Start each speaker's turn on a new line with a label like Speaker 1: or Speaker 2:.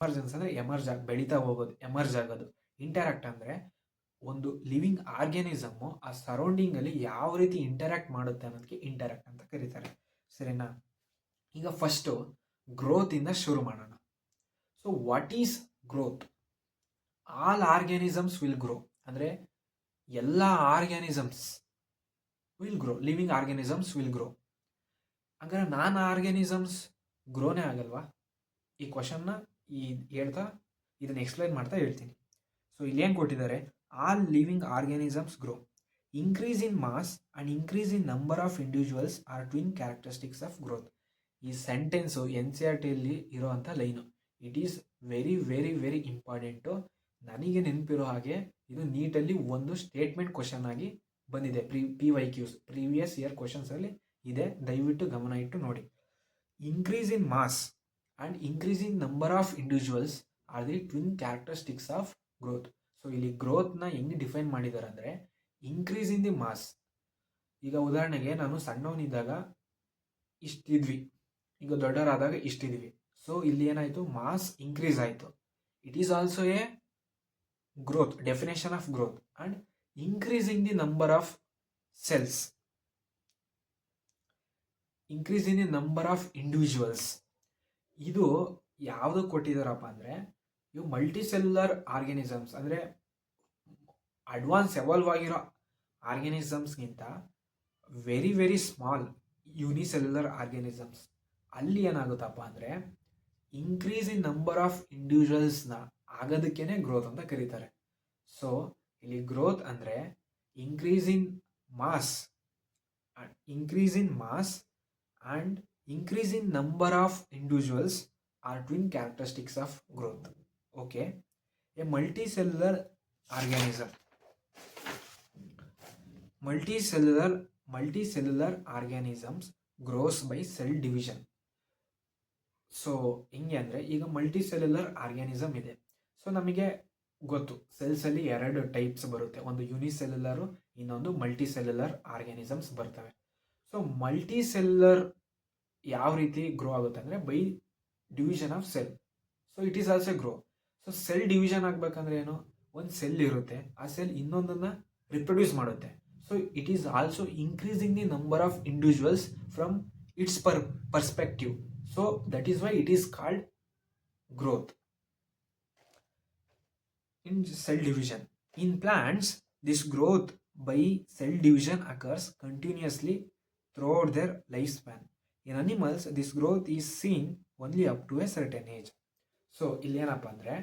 Speaker 1: Emergence ಅಂದರೆ ಬೆಳೀತಾ ಹೋಗೋದು, ಎಮರ್ಜ್ ಆಗೋದು. ಇಂಟರಾಕ್ಟ್ ಅಂದರೆ ಒಂದು ಲಿವಿಂಗ್ ಆರ್ಗ್ಯಾನಿಸಮ್ಮು ಆ ಸರೌಂಡಿಂಗಲ್ಲಿ ಯಾವ ರೀತಿ ಇಂಟರಾಕ್ಟ್ ಮಾಡುತ್ತೆ ಅನ್ನೋದಕ್ಕೆ ಇಂಟರಾಕ್ಟ್ ಅಂತ ಕರೀತಾರೆ. ಸರಿನಾ? ಈಗ ಫಸ್ಟು ಗ್ರೋತಿಂದ ಶುರು ಮಾಡೋಣ. So what is growth? All organisms will grow. ಅಂದರೆ ಎಲ್ಲ organisms will grow, living organisms will grow. ಹಾಗಾದ್ರೆ ನಾನ್ ಆರ್ಗ್ಯಾನಿಸಮ್ಸ್ ಗ್ರೋನೇ ಆಗಲ್ವಾ? ಈ ಕ್ವಶನ್ನ ಹೇಳ್ತಾ ಇದನ್ನು ಎಕ್ಸ್ಪ್ಲೈನ್ ಮಾಡ್ತಾ ಹೇಳ್ತೀನಿ. ಸೊ ಇಲ್ಲೇನು ಕೊಟ್ಟಿದ್ದಾರೆ? All living organisms grow. Increase in mass and increase in number of individuals are twin characteristics of growth. ಈ ಸೆಂಟೆನ್ಸು NCERTಯಲ್ಲಿ ಇರೋವಂಥ line. It is very very very important. ನನಗೆ ನೆನಪಿರೋ ಹಾಗೆ ಇದು ನೀಟಲ್ಲಿ ಒಂದು ಸ್ಟೇಟ್ಮೆಂಟ್ ಕ್ವಶನ್ ಆಗಿ ಬಂದಿದೆ. PYQs ಪ್ರೀವಿಯಸ್ ಇಯರ್ ಕ್ವಶನ್ಸಲ್ಲಿ ಇದೆ, ದಯವಿಟ್ಟು ಗಮನ ಇಟ್ಟು ನೋಡಿ. Increase in mass and increase in number of individuals are the twin characteristics of growth. So ಇಲ್ಲಿ ಗ್ರೋತ್ನ ಹೆಂಗೆ ಡಿಫೈನ್ ಮಾಡಿದ್ದಾರೆ ಅಂದರೆ, ಇನ್ಕ್ರೀಸ್ ಇನ್ ದಿ ಮಾಸ್. ಈಗ ಉದಾಹರಣೆಗೆ ನಾನು ಸಣ್ಣವನಿದ್ದಾಗ ಇಷ್ಟಿದ್ವಿ, ಈಗ ದೊಡ್ಡವರಾದಾಗ ಇಷ್ಟಿದ್ವಿ. ಸೊ ಇಲ್ಲಿ ಏನಾಯಿತು? ಮಾಸ್ ಇನ್ಕ್ರೀಸ್ ಆಯಿತು. It is also a growth, definition of growth. And increasing the number of cells, increasing the number of individuals. ಇದು ಯಾವುದು ಕೊಟ್ಟಿದ್ದಾರಪ್ಪ ಅಂದರೆ, ಇವು ಮಲ್ಟಿಸೆಲ್ಯುಲರ್ ಆರ್ಗ್ಯಾನಿಸಮ್ಸ್ ಅಂದರೆ ಅಡ್ವಾನ್ಸ್ ಎವಾಲ್ವ್ ಆಗಿರೋ ಆರ್ಗ್ಯಾನಿಸಮ್ಸ್ಗಿಂತ very very small unicellular organisms ಅಲ್ಲಿ ಏನಾಗುತ್ತಪ್ಪ ಅಂದರೆ ಇನ್ಕ್ರೀಸ್ ಇನ್ ನಂಬರ್ ಆಫ್ ಇಂಡಿವಿಜುವಲ್ಸ್ನ ಆಗೋದಕ್ಕೇನೆ ಗ್ರೋತ್ ಅಂತ ಕರೀತಾರೆ. ಸೊ ಇಲ್ಲಿ ಗ್ರೋತ್ ಅಂದರೆ increase in mass and increase in number of individuals are twin characteristics of growth. Okay, a multicellular organisms grows by cell division. So ಹಿಂಗೆ ಅಂದರೆ, ಈಗ ಮಲ್ಟಿಸೆಲ್ಯುಲರ್ ಆರ್ಗ್ಯಾನಿಸಮ್ ಇದೆ. ಸೊ ನಮಗೆ ಗೊತ್ತು ಸೆಲ್ಸಲ್ಲಿ 2 ಟೈಪ್ಸ್ ಬರುತ್ತೆ, ಒಂದು ಯೂನಿಸೆಲ್ಯುಲರು, ಇನ್ನೊಂದು ಮಲ್ಟಿಸೆಲ್ಯುಲರ್ ಆರ್ಗ್ಯಾನಿಸಮ್ಸ್ ಬರ್ತವೆ. ಸೊ ಮಲ್ಟಿಸೆಲ್ಯುಲರ್ ಯಾವ ರೀತಿ ಗ್ರೋ ಆಗುತ್ತೆ ಅಂದರೆ by division of cell. So it is also grow. So cell division ಆಗಬೇಕಂದ್ರೆ ಏನು? ಒಂದು ಸೆಲ್ ಇರುತ್ತೆ, ಆ ಸೆಲ್ ಇನ್ನೊಂದನ್ನು ರಿಪ್ರೊಡ್ಯೂಸ್ ಮಾಡುತ್ತೆ. So it is also increasing the number of individuals from its perspective. So that is why it is called growth in cell division. In plants, this growth by cell division occurs continuously throughout their lifespan. In animals, this growth is seen only up to a certain age. So ಇಲ್ಲಿ ಏನಪ್ಪ ಅಂದರೆ,